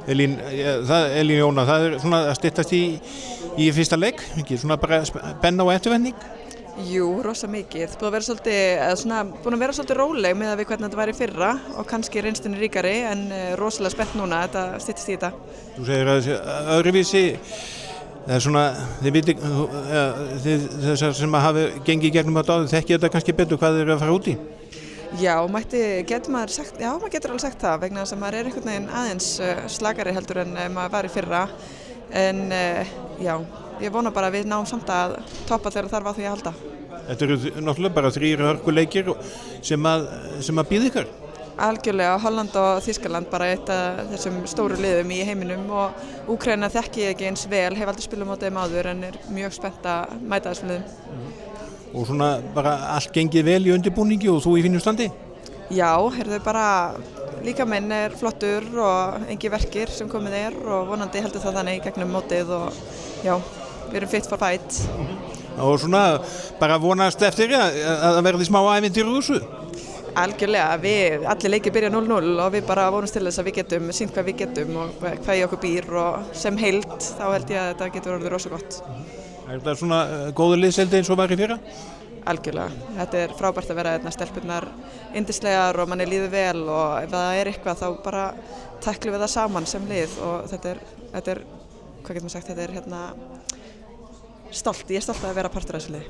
Elín Jóna, það svona að styttast í fyrsta leik, ekki svona bara spenna og eftirvænting? Jú, rosa mikið. Búin að vera svolítið róleg með að við hvernig þetta væri í fyrra og kannski reynslunni ríkari en rosalega spennt núna, þetta styttist í þetta. Þú segir að öðruvísi, það er svona, þessar sem hafi gengið gegnum þetta áður, þekki þetta kannski betur hvað þeir eru að fara út í? Já, maður getur alveg sagt það vegna þess að maður er einhvern veginn aðeins slakari heldur en maður var í fyrra en já, ég vona bara að við náum samt að toppa þegar þarf á því að halda. Þetta eru náttúrulega bara 3 hörkuleikir sem að býða ykkur? Algjörlega, Holland og Þýskaland bara eitt af þessum stóru liðum í heiminum og Úkraína þekki ég ekki eins vel, hef aldrei spilað mótið þeim áður en er mjög spennt að mæta þessum liðum. Og svona bara allt gengið vel í undirbúningi og þú í fínu standi? Já, líkaminn er flottur og engi verkir sem komið er og vonandi heldur það þannig í gegnum mótið og já, við erum fit for fight. Og svona bara vonast eftir að verði smá ævintýri úr þessu? Algjörlega, allir leikir byrja 0-0 og við bara vonumst til þess að við getum sýnt hvað við getum og hvað í okkur býr og sem heild þá held ég að þetta getur orðið rosa gott. Er þetta svona góður liðseldi eins og var í fyrra? Algjörlega, þetta er frábært að vera stelpurnar yndislegar og manni líður vel og ef það er eitthvað þá bara tæklum við það saman sem lið og þetta er hvað getur maður sagt, ég er stolt að vera partur af þessu liði.